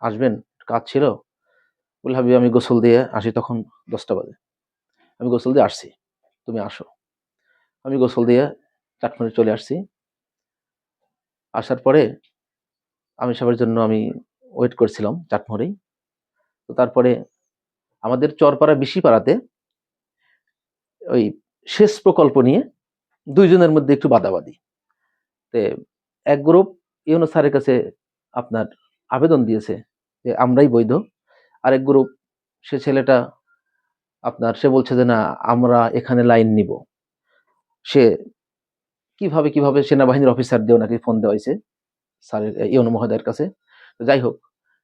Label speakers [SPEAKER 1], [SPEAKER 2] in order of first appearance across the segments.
[SPEAKER 1] আসবেন, কাজ ছিল। বলল, হাবিব আমি গোসল দিয়ে আসি, তখন 10টা বাজে। আমি গোসল দিয়ে আসছি, তুমি আসো। আমি গোসল দিয়ে চাটমোড়ে চলে আসছি। আসার পরে আমি সবার জন্য আমি ওয়েট করছিলাম চাটমোড়েই। তো তারপরে আমাদের চরপাড়া বিশিপাড়াতে ওই সেচ প্রকল্প নিয়ে ২ জনের মধ্যে একটু বাদাবাদি। তে এক গ্রুপ ইউনূস স্যারের কাছে আপনার আবেদন দিয়েছে যে আমরাই বৈধ। আরেক গ্রুপ, সে ছেলেটা সে বলছে যে না, আমরা এখানে লাইন নিব। সে কিভাবে সেনাবাহিনীর অফিসারদেরও নাকি ফোন দেওয়া হয়েছে স্যারের, ইউনূস মহোদয়ের কাছে। তো যাই হোক,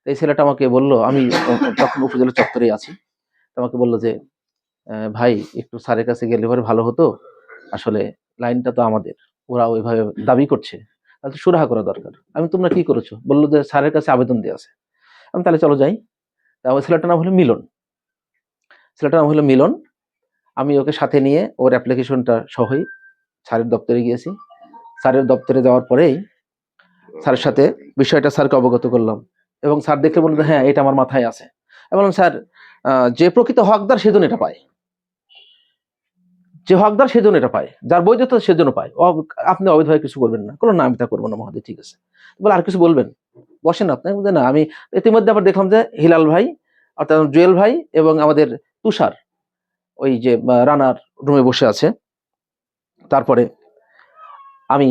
[SPEAKER 1] এই ছেলেটা আমাকে বলল, আমি তখন উপজেলা চত্বরেই আছি। তো আমাকে বলল যে ভাই একটু স্যারের কাছে গেলে পরে ভালো হতো। আসলে লাইনটা তো আমাদের, ওরা ওইভাবে দাবি করছে, তাহলে তো সুরাহা করা দরকার। আমি, তোমরা কি করেছো? বললো যে স্যারের কাছে আবেদন দেওয়া আছে। আমি, তাহলে চলো যাই। তা ওই ছেলেটার নাম হলো মিলন। আমি ওকে সাথে নিয়ে ওর অ্যাপ্লিকেশনটা সহই স্যারের দপ্তরে গিয়েছি। স্যারের দপ্তরে যাওয়ার পরেই স্যারের সাথে বিষয়টা স্যারকে অবগত করলাম, এবং স্যার দেখলে বললেন হ্যাঁ, এটা আমার মাথায় আছে। আমি বললাম, স্যার, যে প্রকৃত হকদার সেজন এটা পায়, যে হকদার সেজন এটা পায়, যার বৈধতা সেজন্য পায়। আপনি অবৈধভাবে কিছু করবেন না। কোনো না, আমি তা করবো না মহোদয়, ঠিক আছে। বলে, আর কিছু বলবেন? বসেন আপনি। না, আমি ইতিমধ্যে আবার দেখলাম যে হিলাল ভাই, অর্থাৎ জুয়েল ভাই, এবং আমাদের তুষার ওই যে রানার রুমে বসে আছে। তারপরে আমি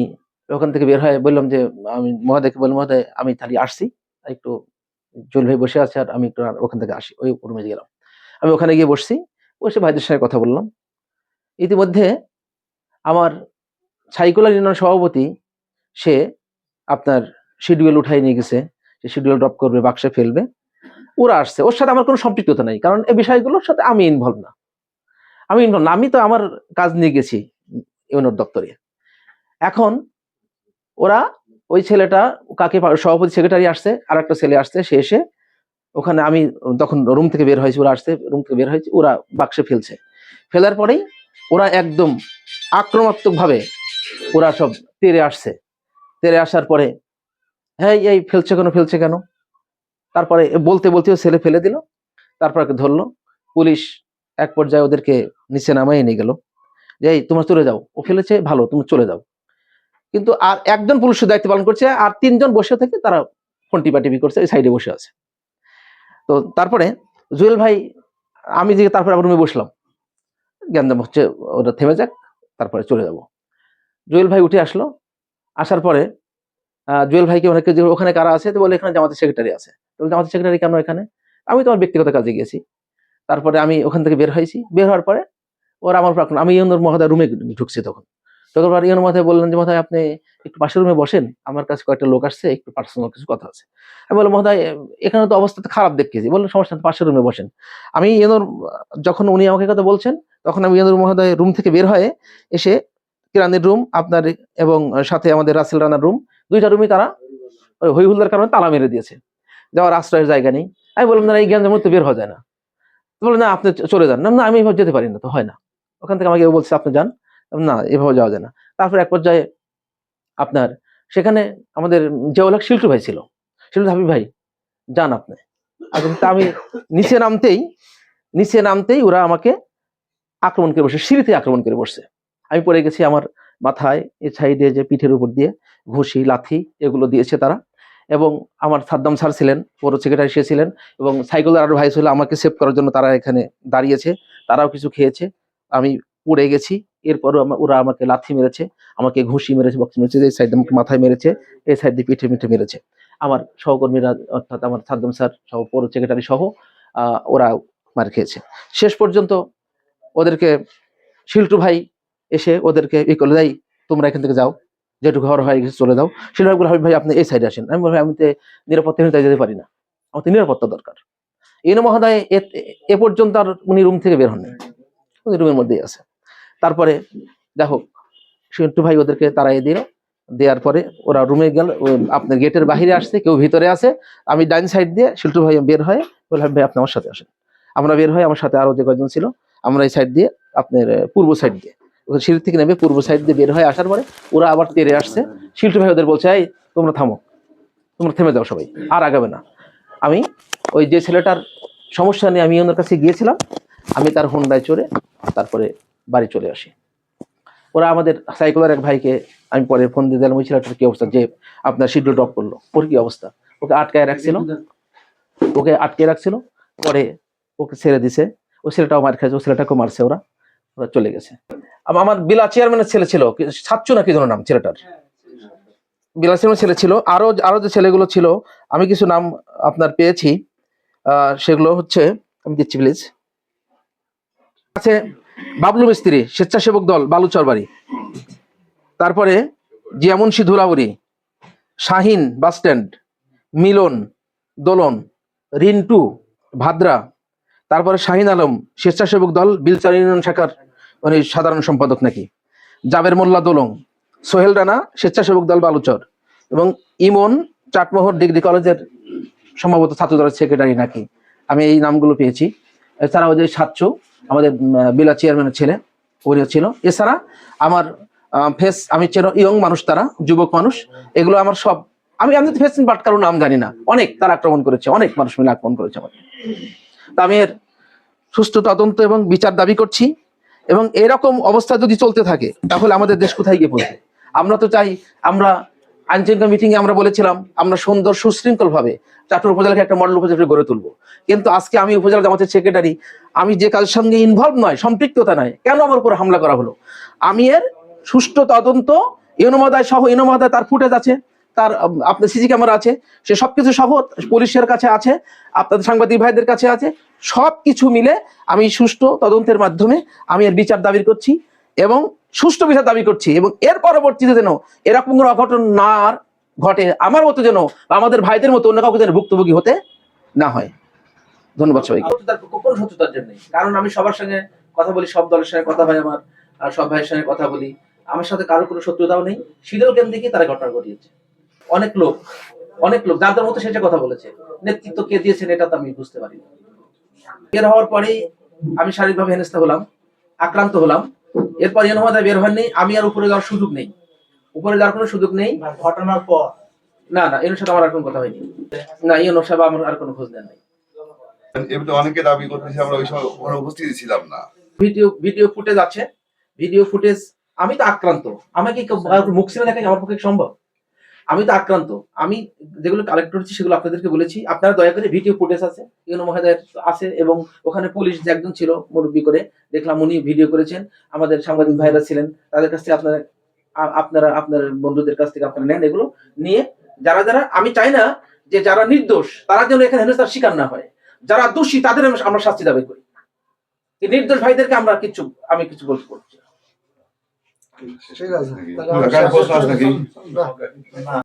[SPEAKER 1] ওখান থেকে বের হয়ে বললাম যে, আমি মহোদয়কে বললাম, মহোদয় আমি তাহলে আসছি, একটু জুয়েল ভাই বসে আছে, আর আমি একটু ওখান থেকে আসি। ওই রুমে গেলাম, আমি ওখানে গিয়ে বসছি। বসে ভাইদের সঙ্গে কথা বললাম। ইতিমধ্যে আমার সাইকুলার ইউনিয়ন সভাপতি, সে আপনার শিডিউল উঠাই নিয়ে গেছে, সে শিডিউল ড্রপ করবে, বাক্সে ফেলবে। ওরা আসছে, ওর সাথে আমার কোনো সম্পৃক্ততা নাই, কারণ এই বিষয়গুলোর সাথে আমি ইনভলভ না। আমি তো আমার কাজ নিয়ে গেছি ইউনিয়ন দপ্তরে। এখন ওরা, ওই ছেলেটা, কাকে সভাপতি সেক্রেটারি আসছে, আর একটা ছেলে আসছে, সে এসে ওখানে, আমি তখন রুম থেকে বের হয়েছি, ওরা আসছে, রুম থেকে বের হয়েছে, ওরা বাক্সে ফেলছে। ফেলার পরেই ওরা একদম আক্রমণাত্মক ভাবে ওরা সব তেড়ে আসছে। তেড়ে আসার পরে, হ্যাঁ এই ফেলছে কেন। তারপরে বলতে বলতে ছেলে ফেলে দিল। তারপর ধরলো পুলিশ। এক পর্যায়ে ওদেরকে নিচে নামাই নিয়ে গেল, যে এই তোমরা চলে যাও, ও ফেলেছে ভালো, তুমি চলে যাও। কিন্তু আর একজন পুলিশের দায়িত্ব পালন করছে, আর 3জন বসে থেকে তারা ফোন টিপাটিপি করছে, এই সাইডে বসে আছে। তো তারপরে জুয়েল ভাই, আমি যে তারপরে আবার রুমে বসলাম, গ্যাঞ্জাম হচ্ছে, ওটা থেমে যাক, তারপরে চলে যাব। জুয়েল ভাই উঠে আসলো। আসার পরে জুয়েল ভাইকে অনেকে, যে ওখানে কারা আছে, তো বলে এখানে জামাতের সেক্রেটারি আছে। তো জামাতের সেক্রেটারি কেন এখানে? আমি তো আমার ব্যক্তিগত কাজে গেছি। তারপরে আমি ওখান থেকে বের হয়েছি। বের হওয়ার পরে ওরা আমার প্রাক্তন, আমি ইউনুস মহোদয় রুমে ঢুকছি তখন। তখন ইউনুস মহোদয় বললেন যে, মহোদয় আপনি একটু পাশের রুমে বসেন, আমার কাছে কয়েকটা লোক আসছে, একটু পার্সোনাল কিছু কথা আছে। আমি বললাম, মহোদয় এখানে তো অবস্থা খারাপ দেখতেছি। বললেন, সমস্যা নেই, পাশের রুমে বসেন। আমি ইউনুস, যখন উনি আমাকে কথা বলছেন, তখন আমি ইউনুস মহোদয় রুম থেকে বের হয়ে এসে কিরানির রুম আপনার, এবং সাথে আমাদের রাসেল রানার রুম, 2টা রুমই তারা হই হুল্লার কারণে তালা মেরে দিয়েছে, যাওয়ার আশ্রয়ের জায়গা নেই। আমি বললাম, না এই জ্ঞান তো বের হওয়া যায় না। বলে, না আপনি চলে যান। না আমি এভাবে যেতে পারি না, তো হয় না। ওখান থেকে আমাকে বলছে আপনি যান। না, এভাবে যাওয়া যায় না। তারপর এক পর্যায়ে আপনার সেখানে আমাদের জিয়াউল হক শিল্টু ভাই ছিল। শিল্টু, হাবিব ভাই যান আপনি। তা আমি নিচে নামতেই ওরা আমাকে আক্রমণ করে বসে, সিঁড়িতে আক্রমণ করে বসছে। আমি পড়ে গেছি, আমার মাথায়, এই সাইডে, যে পিঠের উপর দিয়ে ঘুষি, লাথি এগুলো দিয়েছে তারা। এবং আমার সাদ্দাম স্যার ছিলেন, পৌর সেক্রেটারি সে ছিলেন, এবং সাইকেলের আরো ভাই ছিল, আমাকে সেভ করার জন্য তারা এখানে দাঁড়িয়েছে। তারাও কিছু খেয়েছে। আমি পড়ে গেছি। এরপরও ওরা আমাকে লাথি মেরেছে, আমাকে ঘুষি মেরেছে, বক্স মেরেছে, এই সাইড আমাকে মাথায় মেরেছে, এই সাইড দিয়ে পিঠে মিঠে মেরেছে। আমার সহকর্মীরা, অর্থাৎ আমার সাদ্দাম স্যার সহ, পৌর সেক্রেটারি সহ ওরা মার খেয়েছে। শেষ পর্যন্ত ওদেরকে শিল্টু ভাই এসে ওদেরকে করলে, যাই তোমরা এখান থেকে যাও, যেটুকু ঘর হয়ে গেছে চলে যাও। শিল্টু ভাই বলে, হাবিব ভাই আপনি এই সাইডে আসেন। আমি বলি, আমি তো নিরাপত্তাহীনতায় যেতে পারি না, আমার তো নিরাপত্তা দরকার। ইউনুস মহোদয় এ পর্যন্ত আর উনি রুম থেকে বের হননি, উনি রুমের মধ্যেই আছে। তারপরে যাই হোক, শিল্টু ভাই ওদেরকে তাড়াই দিল। দেওয়ার পরে ওরা রুমে গেল, আপনার গেটের বাহিরে আসছে, কেউ ভিতরে আছে। আমি ডাইন সাইড দিয়ে, শিল্টু ভাই বের হয়ে বলে, হাবিব ভাই আপনি আমার সাথে আসেন। আমরা বের হয়ে, আমার সাথে আরো যে কয়েকজন ছিল, আমরা এই সাইড দিয়ে, আপনার পূর্ব সাইড দিয়ে, সিঁড়ি থেকে নেমে পূর্ব সাইড দিয়ে বের হয়ে আসার পরে ওরা আবার তেড়ে আসছে। শিল্টু ভাই ওদের বলছে, এই তোমরা থামো, তোমরা থেমে যাও সবাই, আর আগাবে না। আমি ওই যে ছেলেটার সমস্যা নিয়ে আমি ওনার কাছে গিয়েছিলাম, আমি তার হোন্ডায় চড়ে তারপরে বাড়ি চলে আসি। ওরা আমাদের সাইকেলের এক ভাইকে আমি পরে ফোন দিয়ে দিলাম, ওই ছেলেটার কি অবস্থা, যে আপনার শিডিউল ড্রপ করলো, ওর কি অবস্থা, ওকে আটকায় রাখছিল, পরে ওকে ছেড়ে দিছে। ও ছেলেটাও মার খাইছে, ও ছেলেটাকেও মারছে, ওরা চলে গেছে। আমার বিলা চেয়ারম্যানের ছেলে ছিল, সাচ্চু না কি যেন নাম ছেলেটার, বিলা চেয়ারম্যানের ছেলে ছিল। আরো যে ছেলেগুলো ছিল আমি কিছু নাম আপনার পেয়েছি, সেগুলো হচ্ছে আমি দিচ্ছি প্লিজ। আছে বাবলু মিস্ত্রি, স্বেচ্ছাসেবক দল, বালুচর বাড়ি। তারপরে জিয়ামুনশি ধুলাউড়ি, শাহিন বাস স্ট্যান্ড, মিলন দোলন, রিন্টু ভাদ্রা। তারপরে শাহিন আলম, স্বেচ্ছাসেবক দল বিলচার ইউনিয়ন শাখার মানে সাধারণ সম্পাদক নাকি। জাবের মোল্লা দোলং, সোহেল রানা, স্বেচ্ছাসেবক দল বালুচর, এবং ইমন চাটমোহর ডিগ্রি কলেজের সম্ভবত ছাত্র দলের সেক্রেটারি নাকি। আমি এই নামগুলো পেয়েছি। এছাড়া ওই যে সাতশো আমাদের বিলা চেয়ারম্যানের ছেলে, ওরিও ছিল। এছাড়া আমার ফেস আমি চেনো ইয়ং মানুষ, তারা যুবক মানুষ, এগুলো আমার সব আমি ফেস বাট কারো নাম জানি না। অনেক তারা আক্রমণ করেছে, অনেক মানুষ মিলে আক্রমণ করেছে আমাকে। তা আমি এর সুষ্ঠু তদন্ত এবং বিচার দাবি করছি। এবং এরকম অবস্থা যদি চলতে থাকে তাহলে আমাদের দেশ কোথায় গিয়ে পৌঁছবে? আমরা তো চাই, আমরা আইনশৃঙ্খলা মিটিং এ আমরা বলেছিলাম আমরা সুন্দর সুশৃঙ্খল ভাবে চাঁদপুর উপজেলাকে একটা মডেল উপজেলা গড়ে তুলবো। কিন্তু আজকে আমি উপজেলা জামাতের সেক্রেটারি, আমি যে কাজের সঙ্গে ইনভলভ নয়, সম্পৃক্ততা নয়, কেন আমার উপর হামলা করা হলো? আমি এর সুষ্ঠু তদন্ত, ইউনোমহোদয় সহ, ইউনোমহোদয় তার ফুটেজ আছে, তার আপনার সিসি ক্যামেরা আছে, সে সবকিছু সহ পুলিশের কাছে আছে, আপনাদের সাংবাদিক ভাইদের কাছে আছে, সবকিছু মিলে আমি সুষ্ঠু তদন্তের মাধ্যমে আমি এর বিচার দাবি করছি এবং সুষ্ঠু বিচার দাবি করছি। এবং এর পরবর্তীতে যেন এরকম কোনো অঘটন না ঘটে, আমার মতো যেন আমাদের ভাইদের মতো অন্য কাউকে যেন ভুক্তভোগী হতে না হয়। ধন্যবাদ সবাইকে। কোন শত্রুতার জন্য? কারণ আমি সবার সঙ্গে কথা বলি, সব দলের সঙ্গে কথা হয় আমার, আর সব ভাইয়ের সঙ্গে কথা বলি, আমার সাথে কারো কোনো শত্রুতাও নেই। শিডিউল কেন্দ্রে তারা ঘটনা ঘটিয়েছে। অনেক লোক যাদের মতো সেটা কথা বলেছে, নেতৃত্ব কে দিয়েছেন এটা তো আমি বুঝতে পারি। বের হওয়ার পরেই আমি শারীরিকভাবে হেনস্থা হলাম, আক্রান্ত হলাম। এরপর ইউনোমহোদয় বের হননি, আমি আর উপরে যাওয়ার সুযোগ নেই, কোনো সুযোগ নেই। ঘটনার পর না ইউনোর সাথে আমার আর কোনো কথা হয়নি, না ইউনোর সাহেব আমার আর কোনো খোঁজ নেন নাই।
[SPEAKER 2] অনেকে দাবি করতেছে আমরা ওই সময় উপস্থিত ছিলাম না।
[SPEAKER 1] ভিডিও ফুটেজ আছে, ভিডিও ফুটেজ। আমি তো আক্রান্ত, আমাকে মুখ ছিল দেখাই আমার পক্ষে সম্ভব? আমি তো আক্রান্ত, আমি যেগুলো কালেক্ট করেছি সেগুলো আপনাদেরকে বলেছি। আপনারা দয়া করে, ভিডিও ফুটেজ আছে, ইউনো মহোদয়ের আছে, এবং ওখানে পুলিশ যে একজন ছিল মুরব্বী করে দেখলাম, উনি ভিডিও করেছেন। আমাদের সাংবাদিক ভাইরা ছিলেন, তাদের কাছ থেকে আপনারা আপনার বন্ধুদের কাছ থেকে আপনারা নেন এগুলো নিয়ে। যারা আমি চাই না যে যারা নির্দোষ তারা যেন এখানে হেনস্থার শিকার না হয়, যারা দোষী তাদের আমরা শাস্তি দাবি করি। নির্দোষ ভাইদেরকে আমি কিছু বলতে পারছি।
[SPEAKER 3] ঠিক আছে।